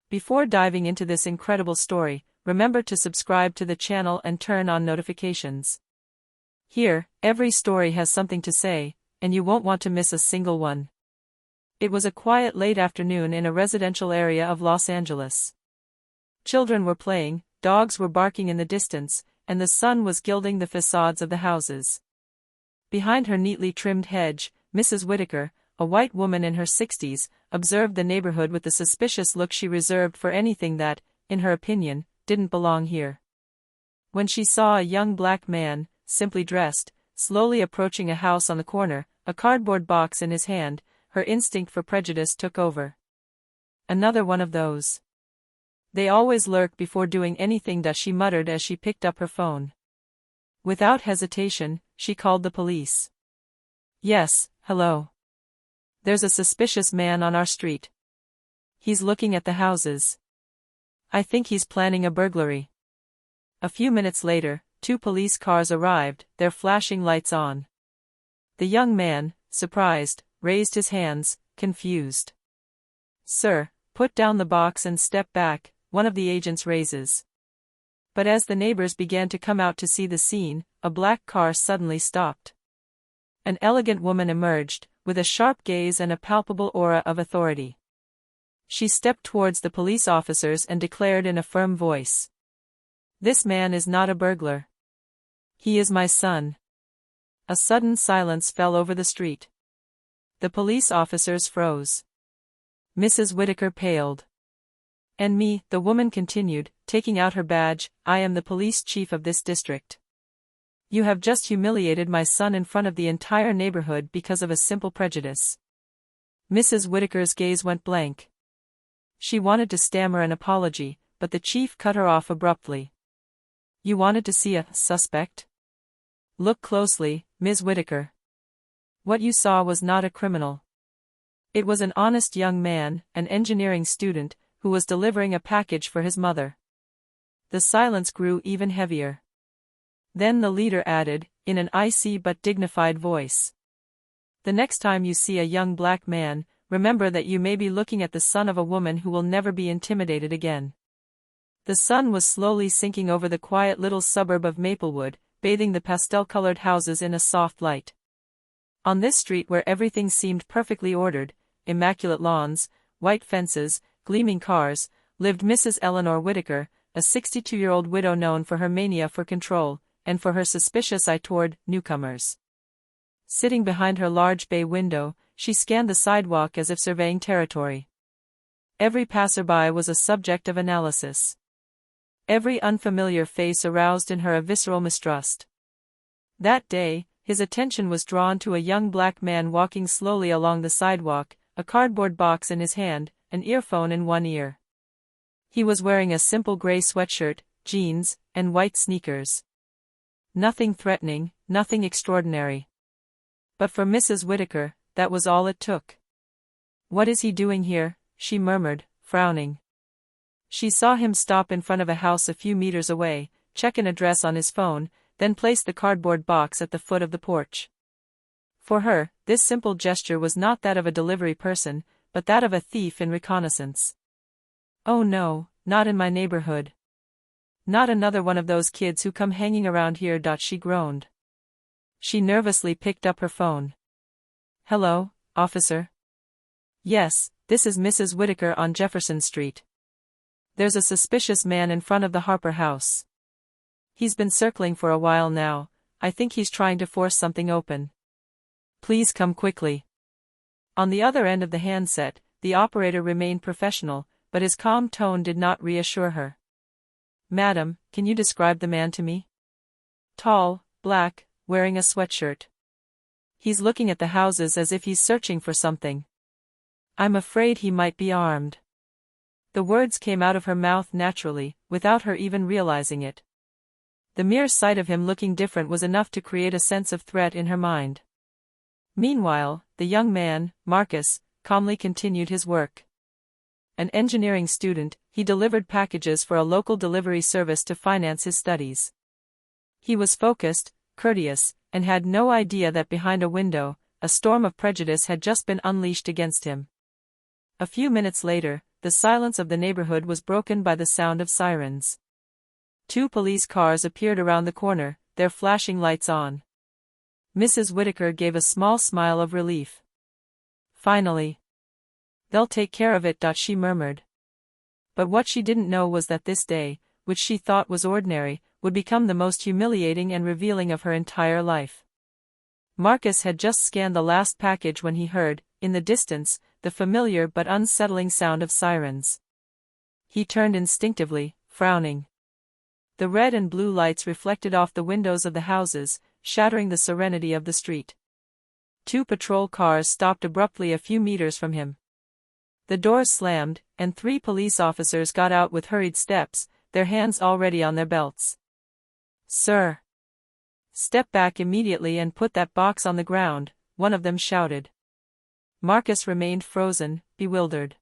Before diving into this incredible story, remember to subscribe to the channel and turn on notifications. Here, every story has something to say, and you won't want to miss a single one. It was a quiet late afternoon in a residential area of Los Angeles. Children were playing, dogs were barking in the distance, and the sun was gilding the facades of the houses. Behind her neatly trimmed hedge, Mrs. Whitaker, a white woman in her 60s, observed the neighborhood with the suspicious look she reserved for anything that, in her opinion, didn't belong here. When she saw a young black man, simply dressed, slowly approaching a house on the corner, a cardboard box in his hand, her instinct for prejudice took over. Another one of those. They always lurk before doing anything, she muttered as she picked up her phone. Without hesitation, she called the police. Yes, hello. There's a suspicious man on our street. He's looking at the houses. I think he's planning a burglary. A few minutes later, 2 police cars arrived, their flashing lights on. The young man, surprised, raised his hands, confused. Sir, put down the box and step back, one of the agents raises. But as the neighbors began to come out to see the scene, a black car suddenly stopped. An elegant woman emerged, with a sharp gaze and a palpable aura of authority. She stepped towards the police officers and declared in a firm voice. This man is not a burglar. He is my son. A sudden silence fell over the street. The police officers froze. Mrs. Whitaker paled. And me, the woman continued, taking out her badge, I am the police chief of this district. You have just humiliated my son in front of the entire neighborhood because of a simple prejudice. Mrs. Whitaker's gaze went blank. She wanted to stammer an apology, but the chief cut her off abruptly. You wanted to see a suspect? Look closely, Ms. Whitaker. What you saw was not a criminal. It was an honest young man, an engineering student, who was delivering a package for his mother. The silence grew even heavier. Then the leader added, in an icy but dignified voice. The next time you see a young black man, remember that you may be looking at the son of a woman who will never be intimidated again. The sun was slowly sinking over the quiet little suburb of Maplewood, bathing the pastel-colored houses in a soft light. On this street where everything seemed perfectly ordered, immaculate lawns, white fences, gleaming cars, lived Mrs. Eleanor Whitaker, a 62-year-old widow known for her mania for control, and for her suspicious eye toward newcomers. Sitting behind her large bay window, she scanned the sidewalk as if surveying territory. Every passerby was a subject of analysis. Every unfamiliar face aroused in her a visceral mistrust. That day, his attention was drawn to a young black man walking slowly along the sidewalk, a cardboard box in his hand, an earphone in one ear. He was wearing a simple gray sweatshirt, jeans, and white sneakers. Nothing threatening, nothing extraordinary. But for Mrs. Whitaker, that was all it took. What is he doing here? She murmured, frowning. She saw him stop in front of a house a few meters away, check an address on his phone, then place the cardboard box at the foot of the porch. For her, this simple gesture was not that of a delivery person, but that of a thief in reconnaissance. Oh no, not in my neighborhood. Not another one of those kids who come hanging around here. She groaned. She nervously picked up her phone. Hello, officer? Yes, this is Mrs. Whitaker on Jefferson Street. There's a suspicious man in front of the Harper house. He's been circling for a while now. I think he's trying to force something open. Please come quickly. On the other end of the handset, the operator remained professional, but his calm tone did not reassure her. Madam, can you describe the man to me? Tall, black, wearing a sweatshirt. He's looking at the houses as if he's searching for something. I'm afraid he might be armed. The words came out of her mouth naturally, without her even realizing it. The mere sight of him looking different was enough to create a sense of threat in her mind. Meanwhile, the young man, Marcus, calmly continued his work. An engineering student, he delivered packages for a local delivery service to finance his studies. He was focused, courteous, and had no idea that behind a window, a storm of prejudice had just been unleashed against him. A few minutes later, the the silence of the neighborhood was broken by the sound of sirens. 2 police cars appeared around the corner, their flashing lights on. Mrs. Whitaker gave a small smile of relief. Finally. They'll take care of it, she murmured. But what she didn't know was that this day, which she thought was ordinary, would become the most humiliating and revealing of her entire life. Marcus had just scanned the last package when he heard, in the distance, the familiar but unsettling sound of sirens. He turned instinctively, frowning. The red and blue lights reflected off the windows of the houses, shattering the serenity of the street. 2 patrol cars stopped abruptly a few meters from him. The doors slammed, and 3 police officers got out with hurried steps, their hands already on their belts. "Sir! Step back immediately and put that box on the ground," one of them shouted. Marcus remained frozen, bewildered.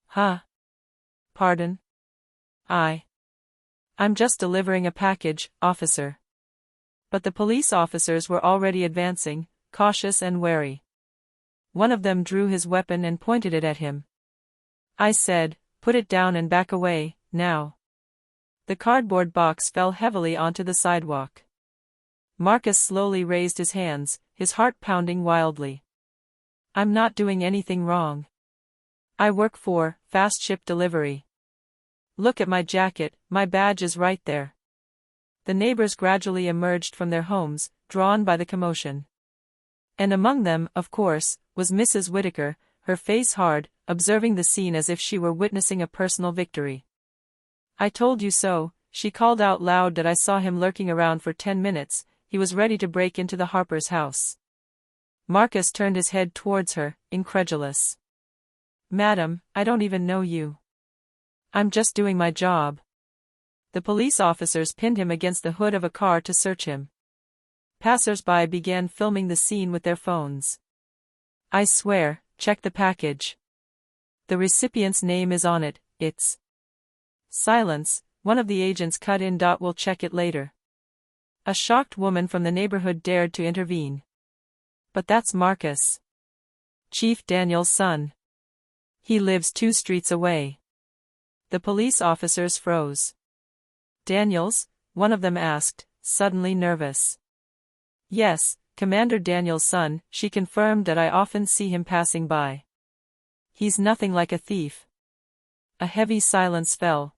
"Huh? Pardon? I'm just delivering a package, officer." But the police officers were already advancing, cautious and wary. One of them drew his weapon and pointed it at him. "I said, put it down and back away, now." The cardboard box fell heavily onto the sidewalk. Marcus slowly raised his hands, his heart pounding wildly. "I'm not doing anything wrong. I work for Fast Ship Delivery. Look at my jacket, my badge is right there." The neighbors gradually emerged from their homes, drawn by the commotion. And among them, of course, was Mrs. Whitaker, her face hard, observing the scene as if she were witnessing a personal victory. "I told you so," she called out loud. "That I saw him lurking around for 10 minutes, he was ready to break into the Harpers' house." Marcus turned his head towards her, incredulous. "Madam, I don't even know you. I'm just doing my job." The police officers pinned him against the hood of a car to search him. Passers-by began filming the scene with their phones. "I swear, check the package. The recipient's name is on it, it's—" "Silence," one of the agents cut in. "We'll check it later." A shocked woman from the neighborhood dared to intervene. "But that's Marcus. Chief Daniels' son. He lives 2 streets away." The police officers froze. "Daniels?" one of them asked, suddenly nervous. "Yes, Commander Daniels' son," she confirmed. "That I often see him passing by. He's nothing like a thief." A heavy silence fell.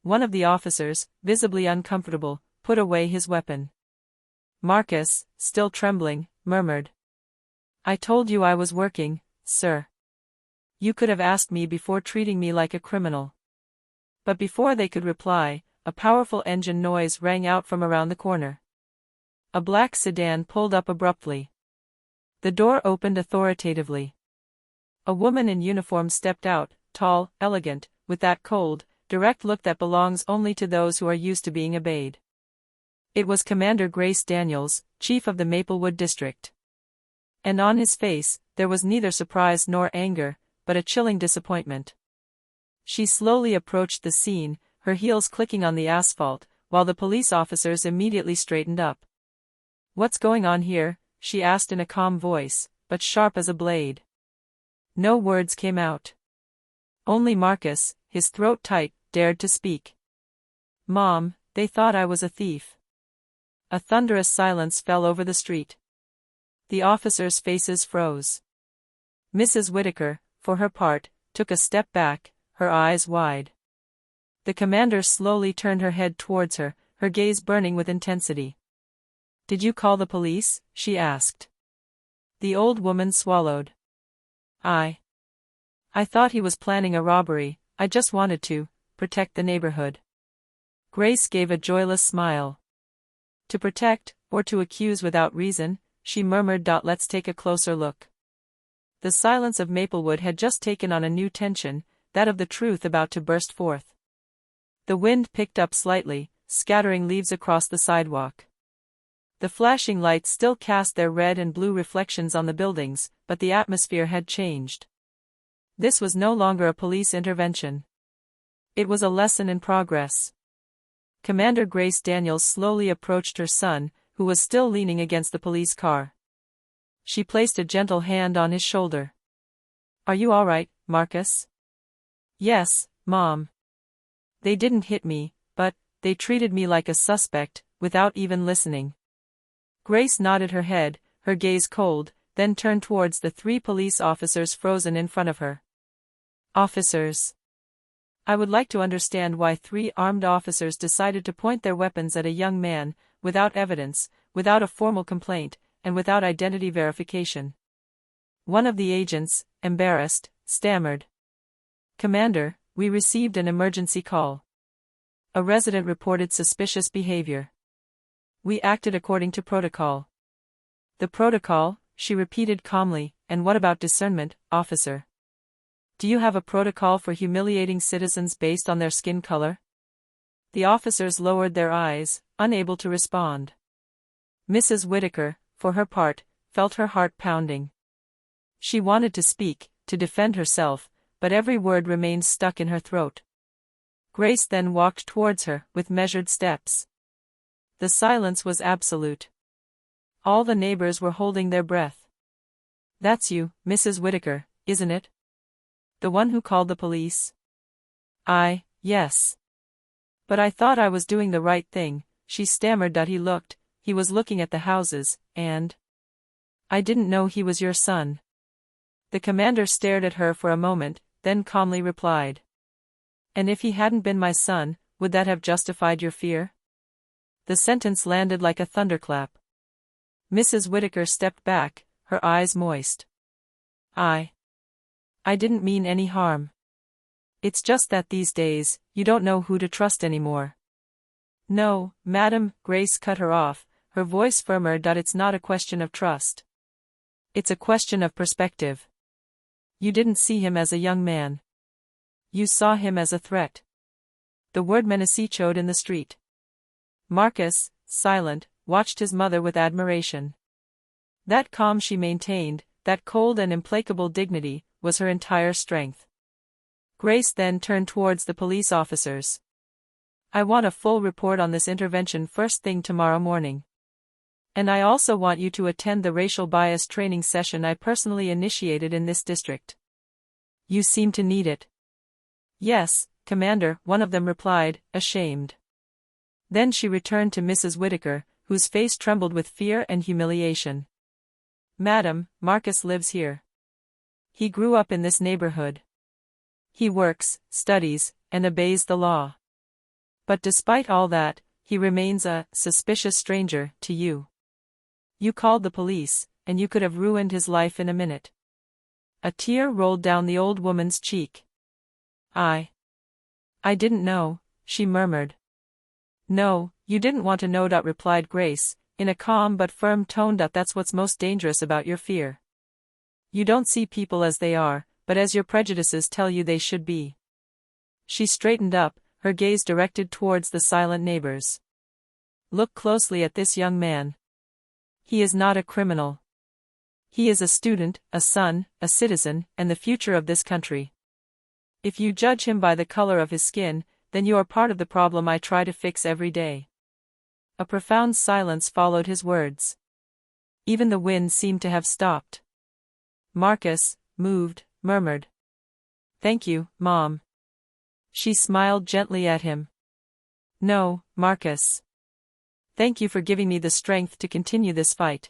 One of the officers, visibly uncomfortable, put away his weapon. Marcus, still trembling, murmured, "I told you I was working, sir. You could have asked me before treating me like a criminal." But before they could reply, a powerful engine noise rang out from around the corner. A black sedan pulled up abruptly. The door opened authoritatively. A woman in uniform stepped out, tall, elegant, with that cold, direct look that belongs only to those who are used to being obeyed. It was Commander Grace Daniels, chief of the Maplewood District. And on his face, there was neither surprise nor anger, but a chilling disappointment. She slowly approached the scene, her heels clicking on the asphalt, while the police officers immediately straightened up. "What's going on here?" she asked in a calm voice, but sharp as a blade. No words came out. Only Marcus, his throat tight, dared to speak. "Mom, they thought I was a thief." A thunderous silence fell over the street. The officers' faces froze. Mrs. Whitaker, for her part, took a step back, her eyes wide. The commander slowly turned her head towards her, her gaze burning with intensity. "Did you call the police?" she asked. The old woman swallowed. I thought he was planning a robbery. I just wanted to protect the neighborhood." Grace gave a joyless smile. "To protect, or to accuse without reason?" she murmured. "Let's take a closer look." The silence of Maplewood had just taken on a new tension, that of the truth about to burst forth. The wind picked up slightly, scattering leaves across the sidewalk. The flashing lights still cast their red and blue reflections on the buildings, but the atmosphere had changed. This was no longer a police intervention. It was a lesson in progress. Commander Grace Daniels slowly approached her son, who was still leaning against the police car. She placed a gentle hand on his shoulder. "Are you all right, Marcus?" Yes, Mom. They didn't hit me, but they treated me like a suspect, without even listening. Grace nodded her head, her gaze cold, then turned towards the 3 police officers frozen in front of her. Officers. I would like to understand why 3 armed officers decided to point their weapons at a young man, without evidence, without a formal complaint, and without identity verification. One of the agents, embarrassed, stammered. Commander, we received an emergency call. A resident reported suspicious behavior. We acted according to protocol. The protocol, she repeated calmly, and what about discernment, officer? Do you have a protocol for humiliating citizens based on their skin color? The officers lowered their eyes, unable to respond. Mrs. Whitaker, for her part, felt her heart pounding. She wanted to speak, to defend herself, but every word remained stuck in her throat. Grace then walked towards her, with measured steps. The silence was absolute. All the neighbors were holding their breath. That's you, Mrs. Whitaker, isn't it? The one who called the police? Yes. But I thought I was doing the right thing, she stammered. He was looking at the houses, and I didn't know he was your son. The commander stared at her for a moment, then calmly replied. And if he hadn't been my son, would that have justified your fear? The sentence landed like a thunderclap. Mrs. Whitaker stepped back, her eyes moist. I didn't mean any harm. It's just that these days, you don't know who to trust anymore. No, madam, Grace cut her off, her voice firmer. It's not a question of trust. It's a question of perspective. You didn't see him as a young man. You saw him as a threat. The word menecichoed in the street. Marcus, silent, watched his mother with admiration. That calm she maintained, that cold and implacable dignity, was her entire strength. Grace then turned towards the police officers. I want a full report on this intervention first thing tomorrow morning. And I also want you to attend the racial bias training session I personally initiated in this district. You seem to need it. Yes, Commander, one of them replied, ashamed. Then she returned to Mrs. Whitaker, whose face trembled with fear and humiliation. Madam, Marcus lives here. He grew up in this neighborhood. He works, studies, and obeys the law. But despite all that, he remains a suspicious stranger to you. You called the police, and you could have ruined his life in a minute. A tear rolled down the old woman's cheek. I didn't know, she murmured. No, you didn't want to know, replied Grace, in a calm but firm tone. That's what's most dangerous about your fear. You don't see people as they are, but as your prejudices tell you they should be. She straightened up, her gaze directed towards the silent neighbors. Look closely at this young man. He is not a criminal. He is a student, a son, a citizen, and the future of this country. If you judge him by the color of his skin, then you are part of the problem I try to fix every day. A profound silence followed his words. Even the wind seemed to have stopped. Marcus, moved, murmured. Thank you, Mom. She smiled gently at him. No, Marcus. Thank you for giving me the strength to continue this fight.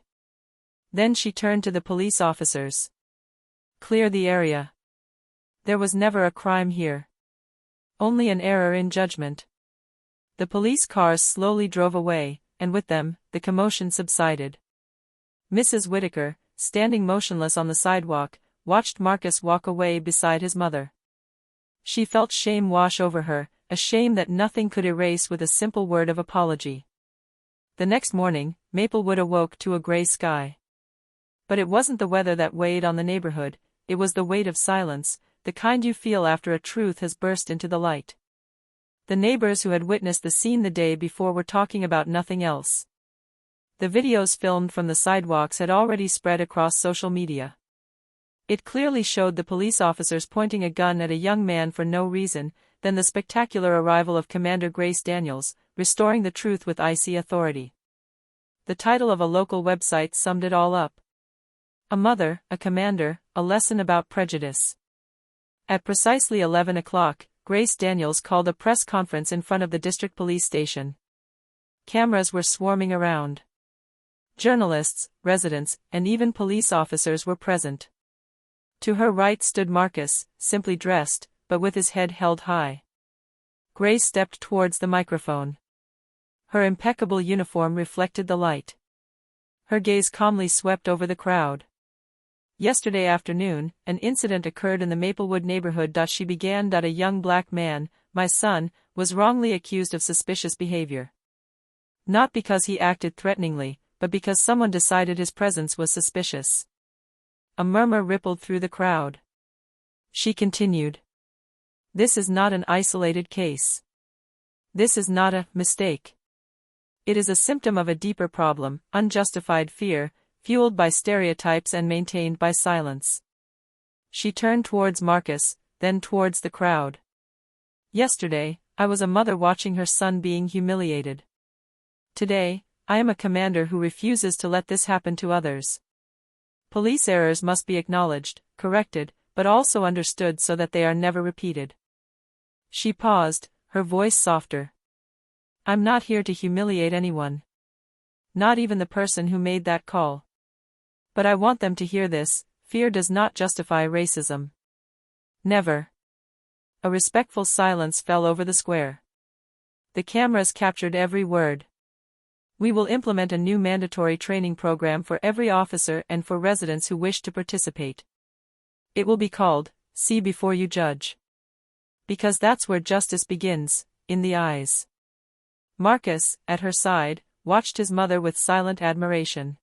Then she turned to the police officers. Clear the area. There was never a crime here. Only an error in judgment. The police cars slowly drove away, and with them, the commotion subsided. Mrs. Whitaker, standing motionless on the sidewalk, watched Marcus walk away beside his mother. She felt shame wash over her, a shame that nothing could erase with a simple word of apology. The next morning, Maplewood awoke to a gray sky. But it wasn't the weather that weighed on the neighborhood, it was the weight of silence, the kind you feel after a truth has burst into the light. The neighbors who had witnessed the scene the day before were talking about nothing else. The videos filmed from the sidewalks had already spread across social media. It clearly showed the police officers pointing a gun at a young man for no reason, then the spectacular arrival of Commander Grace Daniels, restoring the truth with icy authority. The title of a local website summed it all up. A mother, a commander, a lesson about prejudice. At precisely 11 o'clock, Grace Daniels called a press conference in front of the district police station. Cameras were swarming around. Journalists, residents, and even police officers were present. To her right stood Marcus, simply dressed, but with his head held high. Grace stepped towards the microphone. Her impeccable uniform reflected the light. Her gaze calmly swept over the crowd. Yesterday afternoon, an incident occurred in the Maplewood neighborhood. She began. A young black man, my son, was wrongly accused of suspicious behavior. Not because he acted threateningly, but because someone decided his presence was suspicious. A murmur rippled through the crowd. She continued. This is not an isolated case. This is not a mistake. It is a symptom of a deeper problem, unjustified fear, fueled by stereotypes and maintained by silence. She turned towards Marcus, then towards the crowd. Yesterday, I was a mother watching her son being humiliated. Today, I am a commander who refuses to let this happen to others. Police errors must be acknowledged, corrected, but also understood so that they are never repeated. She paused, her voice softer. I'm not here to humiliate anyone. Not even the person who made that call. But I want them to hear this: fear does not justify racism. Never. A respectful silence fell over the square. The cameras captured every word. We will implement a new mandatory training program for every officer and for residents who wish to participate. It will be called, See Before You Judge. Because that's where justice begins, in the eyes. Marcus, at her side, watched his mother with silent admiration.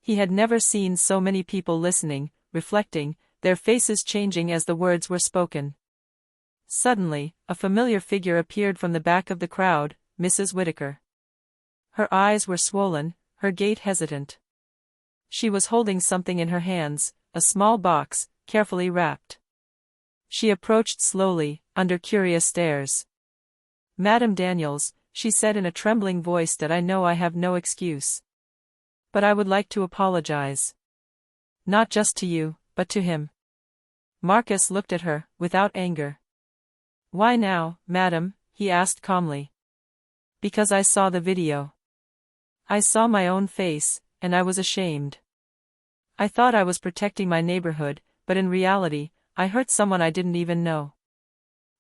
He had never seen so many people listening, reflecting, their faces changing as the words were spoken. Suddenly, a familiar figure appeared from the back of the crowd, Mrs. Whitaker. Her eyes were swollen, her gait hesitant. She was holding something in her hands, a small box, carefully wrapped. She approached slowly, under curious stares. Madam Daniels, she said in a trembling voice, that I know I have no excuse. But I would like to apologize. Not just to you, but to him. Marcus looked at her, without anger. Why now, madam? He asked calmly. Because I saw the video. I saw my own face, and I was ashamed. I thought I was protecting my neighborhood, but in reality, I hurt someone I didn't even know.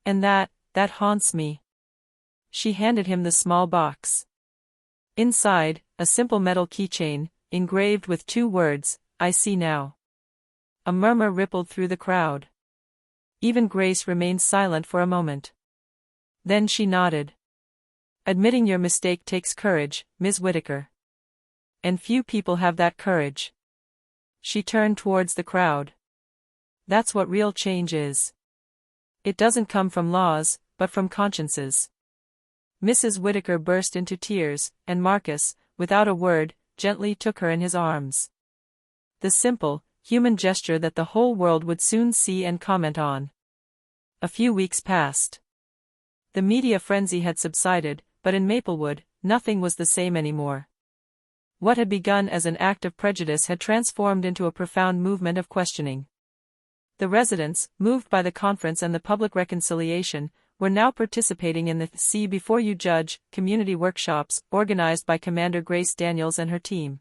And that haunts me. She handed him the small box. Inside, a simple metal keychain, engraved with 2 words, I see now. A murmur rippled through the crowd. Even Grace remained silent for a moment. Then she nodded. Admitting your mistake takes courage, Ms. Whitaker. And few people have that courage. She turned towards the crowd. That's what real change is. It doesn't come from laws, but from consciences. Mrs. Whitaker burst into tears, and Marcus, without a word, gently took her in his arms. The simple, human gesture that the whole world would soon see and comment on. A few weeks passed. The media frenzy had subsided, but in Maplewood, nothing was the same anymore. What had begun as an act of prejudice had transformed into a profound movement of questioning. The residents, moved by the conference and the public reconciliation, were now participating in the See Before You Judge community workshops organized by Commander Grace Daniels and her team.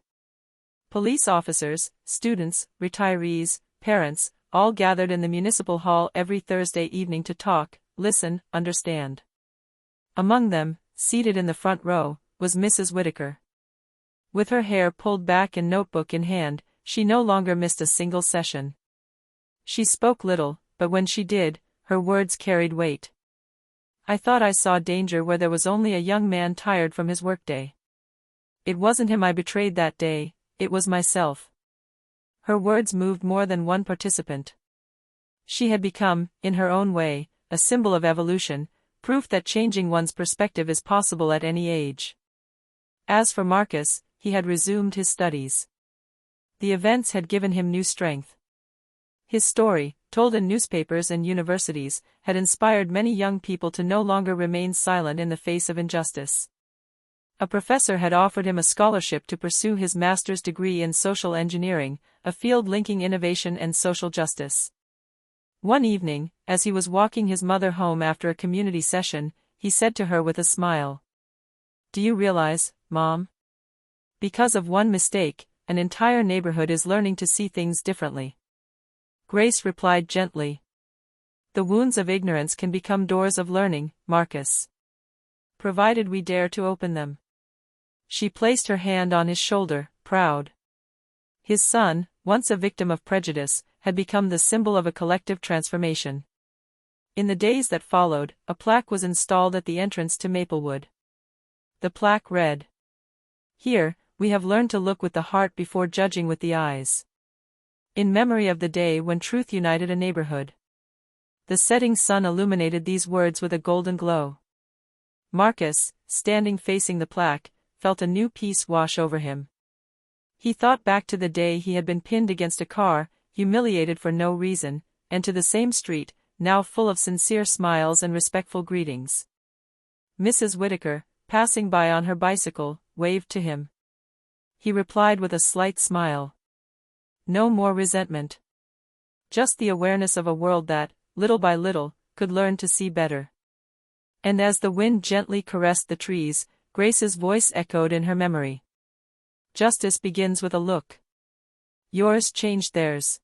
Police officers, students, retirees, parents, all gathered in the municipal hall every Thursday evening to talk, listen, understand. Among them, seated in the front row, was Mrs. Whitaker. With her hair pulled back and notebook in hand, she no longer missed a single session. She spoke little, but when she did, her words carried weight. I thought I saw danger where there was only a young man tired from his workday. It wasn't him I betrayed that day, it was myself. Her words moved more than one participant. She had become, in her own way, a symbol of evolution, proof that changing one's perspective is possible at any age. As for Marcus, he had resumed his studies. The events had given him new strength. His story, told in newspapers and universities, had inspired many young people to no longer remain silent in the face of injustice. A professor had offered him a scholarship to pursue his master's degree in social engineering, a field linking innovation and social justice. One evening, as he was walking his mother home after a community session, he said to her with a smile, "Do you realize, Mom? Because of one mistake, an entire neighborhood is learning to see things differently." Grace replied gently, "The wounds of ignorance can become doors of learning, Marcus. Provided we dare to open them." She placed her hand on his shoulder, proud. His son, once a victim of prejudice, had become the symbol of a collective transformation. In the days that followed, a plaque was installed at the entrance to Maplewood. The plaque read, "Here, we have learned to look with the heart before judging with the eyes. In memory of the day when truth united a neighborhood." The setting sun illuminated these words with a golden glow. Marcus, standing facing the plaque, felt a new peace wash over him. He thought back to the day he had been pinned against a car, humiliated for no reason, and to the same street, now full of sincere smiles and respectful greetings. Mrs. Whitaker, passing by on her bicycle, waved to him. He replied with a slight smile. No more resentment. Just the awareness of a world that, little by little, could learn to see better. And as the wind gently caressed the trees, Grace's voice echoed in her memory. Justice begins with a look. Yours changed theirs.